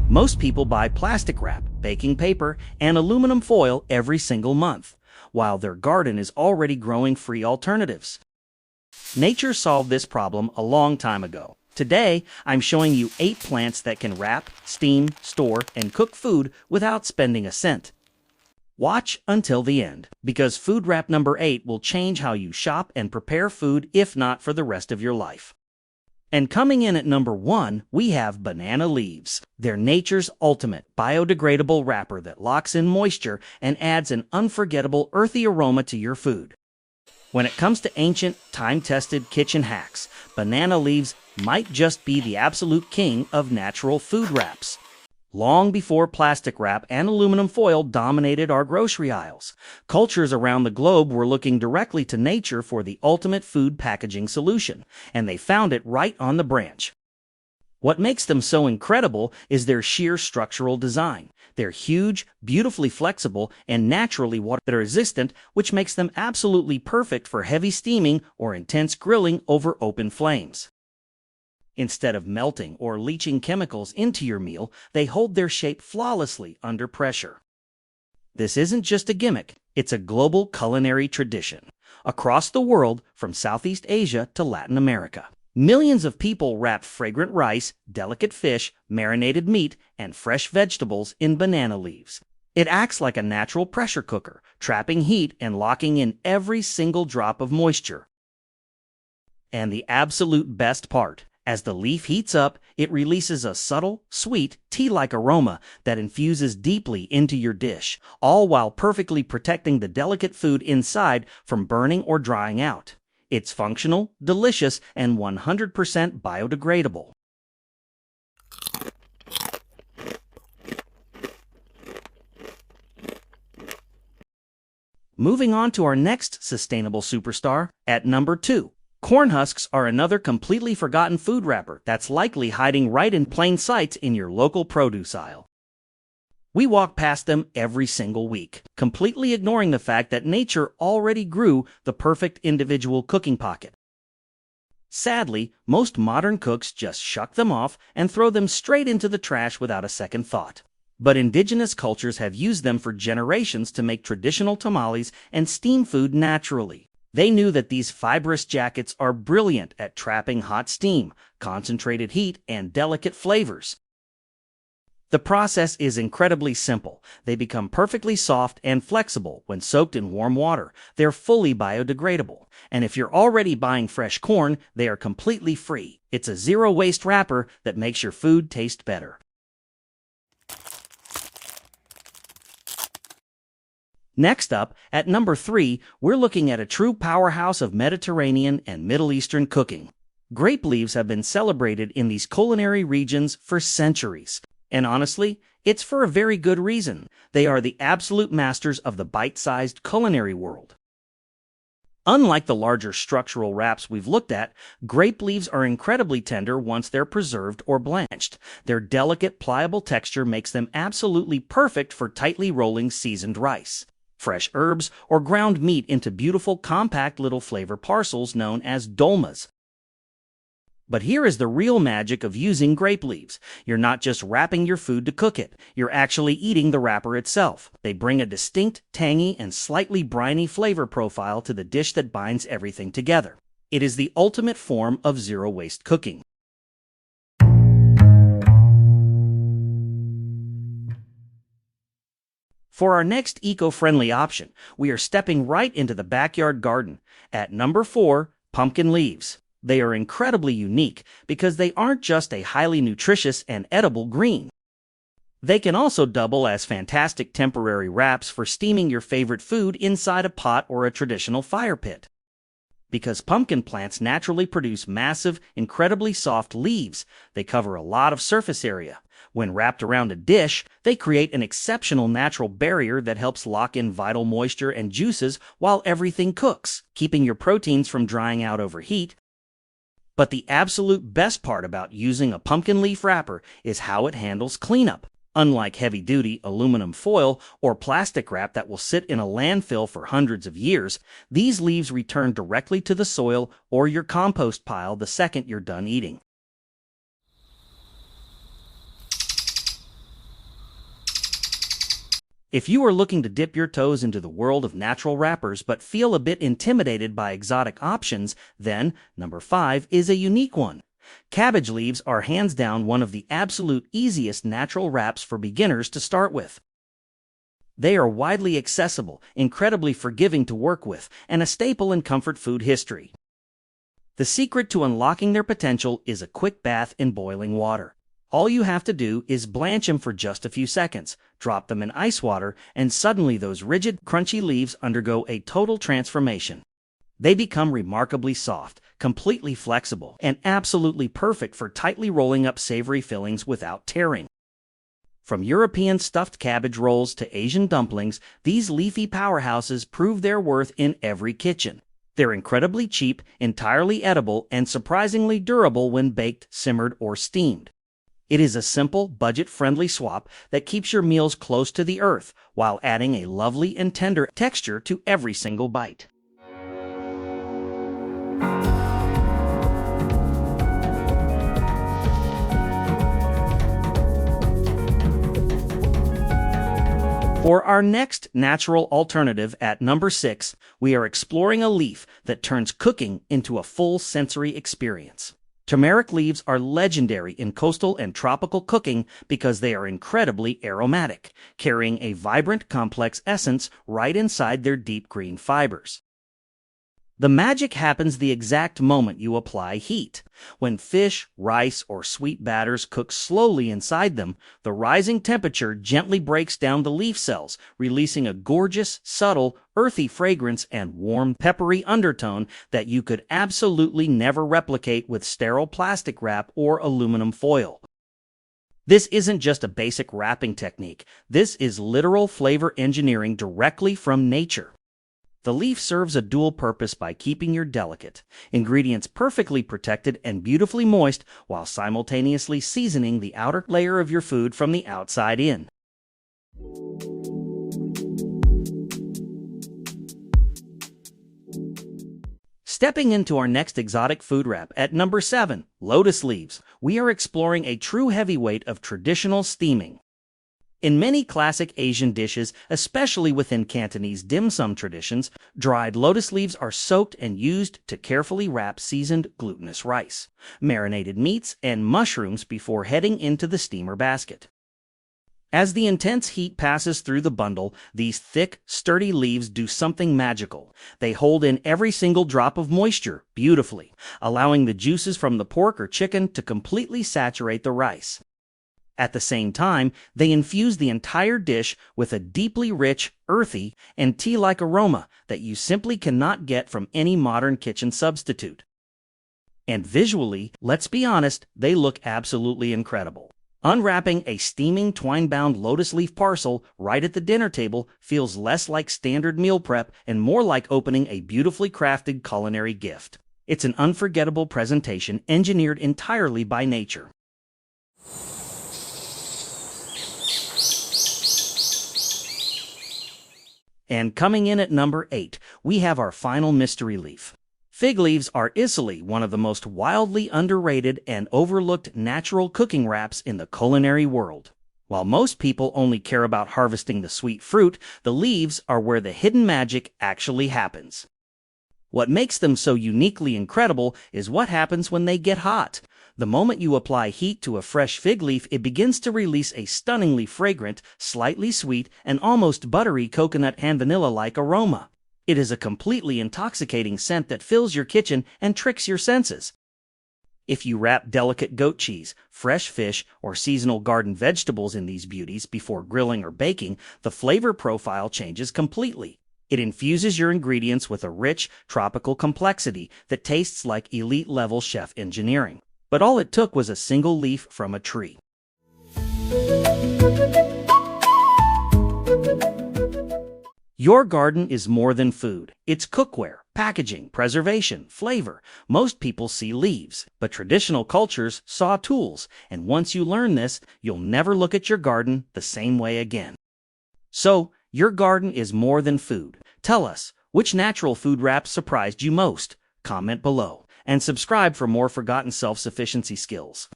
Most people buy plastic wrap, baking paper, and aluminum foil every single month, while their garden is already growing free alternatives. Nature solved this problem a long time ago. Today, I'm showing you 8 plants that can wrap, steam, store, and cook food without spending a cent. Watch until the end, because food wrap number 8 will change how you shop and prepare food, if not for the rest of your life. And coming in at number 1, we have banana leaves. They're nature's ultimate biodegradable wrapper that locks in moisture and adds an unforgettable earthy aroma to your food. When it comes to ancient, time-tested kitchen hacks, banana leaves might just be the absolute king of natural food wraps. Long before plastic wrap and aluminum foil dominated our grocery aisles, cultures around the globe were looking directly to nature for the ultimate food packaging solution, and they found it right on the branch. What makes them so incredible is their sheer structural design. They're huge, beautifully flexible, and naturally water-resistant, which makes them absolutely perfect for heavy steaming or intense grilling over open flames. Instead of melting or leaching chemicals into your meal, they hold their shape flawlessly under pressure. This isn't just a gimmick, it's a global culinary tradition. Across the world, from Southeast Asia to Latin America, millions of people wrap fragrant rice, delicate fish, marinated meat, and fresh vegetables in banana leaves. It acts like a natural pressure cooker, trapping heat and locking in every single drop of moisture. And the absolute best part, as the leaf heats up, it releases a subtle, sweet, tea-like aroma that infuses deeply into your dish, all while perfectly protecting the delicate food inside from burning or drying out. It's functional, delicious, and 100% biodegradable. Moving on to our next sustainable superstar, at number 2. Corn husks are another completely forgotten food wrapper that's likely hiding right in plain sight in your local produce aisle. We walk past them every single week, completely ignoring the fact that nature already grew the perfect individual cooking pocket. Sadly, most modern cooks just shuck them off and throw them straight into the trash without a second thought. But indigenous cultures have used them for generations to make traditional tamales and steam food naturally. They knew that these fibrous jackets are brilliant at trapping hot steam, concentrated heat, and delicate flavors. The process is incredibly simple. They become perfectly soft and flexible when soaked in warm water. They're fully biodegradable. And if you're already buying fresh corn, they are completely free. It's a zero-waste wrapper that makes your food taste better. Next up, at number 3, we're looking at a true powerhouse of Mediterranean and Middle Eastern cooking. Grape leaves have been celebrated in these culinary regions for centuries. And honestly, it's for a very good reason. They are the absolute masters of the bite-sized culinary world. Unlike the larger structural wraps we've looked at, grape leaves are incredibly tender once they're preserved or blanched. Their delicate, pliable texture makes them absolutely perfect for tightly rolling seasoned rice, fresh herbs, or ground meat into beautiful, compact little flavor parcels known as dolmas. But here is the real magic of using grape leaves. You're not just wrapping your food to cook it, you're actually eating the wrapper itself. They bring a distinct, tangy, and slightly briny flavor profile to the dish that binds everything together. It is the ultimate form of zero-waste cooking. For our next eco-friendly option, we are stepping right into the backyard garden. At number 4, pumpkin leaves. They are incredibly unique because they aren't just a highly nutritious and edible green. They can also double as fantastic temporary wraps for steaming your favorite food inside a pot or a traditional fire pit. Because pumpkin plants naturally produce massive, incredibly soft leaves, they cover a lot of surface area. When wrapped around a dish, they create an exceptional natural barrier that helps lock in vital moisture and juices while everything cooks, keeping your proteins from drying out over heat. But the absolute best part about using a pumpkin leaf wrapper is how it handles cleanup. Unlike heavy-duty aluminum foil or plastic wrap that will sit in a landfill for hundreds of years, these leaves return directly to the soil or your compost pile the second you're done eating. If you are looking to dip your toes into the world of natural wrappers but feel a bit intimidated by exotic options, then number 5 is a unique one. Cabbage leaves are hands down one of the absolute easiest natural wraps for beginners to start with. They are widely accessible, incredibly forgiving to work with, and a staple in comfort food history. The secret to unlocking their potential is a quick bath in boiling water. All you have to do is blanch them for just a few seconds, drop them in ice water, and suddenly those rigid, crunchy leaves undergo a total transformation. They become remarkably soft, completely flexible, and absolutely perfect for tightly rolling up savory fillings without tearing. From European stuffed cabbage rolls to Asian dumplings, these leafy powerhouses prove their worth in every kitchen. They're incredibly cheap, entirely edible, and surprisingly durable when baked, simmered, or steamed. It is a simple, budget-friendly swap that keeps your meals close to the earth while adding a lovely and tender texture to every single bite. For our next natural alternative at number 6, we are exploring a leaf that turns cooking into a full sensory experience. Turmeric leaves are legendary in coastal and tropical cooking because they are incredibly aromatic, carrying a vibrant, complex essence right inside their deep green fibers. The magic happens the exact moment you apply heat. When fish, rice, or sweet batters cook slowly inside them, the rising temperature gently breaks down the leaf cells, releasing a gorgeous, subtle, earthy fragrance and warm, peppery undertone that you could absolutely never replicate with sterile plastic wrap or aluminum foil. This isn't just a basic wrapping technique. This is literal flavor engineering directly from nature. The leaf serves a dual purpose by keeping your delicate ingredients perfectly protected and beautifully moist while simultaneously seasoning the outer layer of your food from the outside in. Stepping into our next exotic food wrap at number 7, lotus leaves, we are exploring a true heavyweight of traditional steaming. In many classic Asian dishes, especially within Cantonese dim sum traditions, dried lotus leaves are soaked and used to carefully wrap seasoned glutinous rice, marinated meats, and mushrooms before heading into the steamer basket. As the intense heat passes through the bundle, these thick, sturdy leaves do something magical. They hold in every single drop of moisture beautifully, allowing the juices from the pork or chicken to completely saturate the rice. At the same time, they infuse the entire dish with a deeply rich, earthy, and tea-like aroma that you simply cannot get from any modern kitchen substitute. And visually, let's be honest, they look absolutely incredible. Unwrapping a steaming twine-bound lotus leaf parcel right at the dinner table feels less like standard meal prep and more like opening a beautifully crafted culinary gift. It's an unforgettable presentation engineered entirely by nature. And coming in at number 8, we have our final mystery leaf. Fig leaves are easily one of the most wildly underrated and overlooked natural cooking wraps in the culinary world. While most people only care about harvesting the sweet fruit, the leaves are where the hidden magic actually happens. What makes them so uniquely incredible is what happens when they get hot. The moment you apply heat to a fresh fig leaf, it begins to release a stunningly fragrant, slightly sweet, and almost buttery coconut and vanilla-like aroma. It is a completely intoxicating scent that fills your kitchen and tricks your senses. If you wrap delicate goat cheese, fresh fish, or seasonal garden vegetables in these beauties before grilling or baking, the flavor profile changes completely. It infuses your ingredients with a rich, tropical complexity that tastes like elite-level chef engineering. But all it took was a single leaf from a tree. Your garden is more than food. It's cookware, packaging, preservation, flavor. Most people see leaves, but traditional cultures saw tools. And once you learn this, you'll never look at your garden the same way again. So, your garden is more than food. Tell us, which natural food wrap surprised you most? Comment below. And subscribe for more forgotten self-sufficiency skills.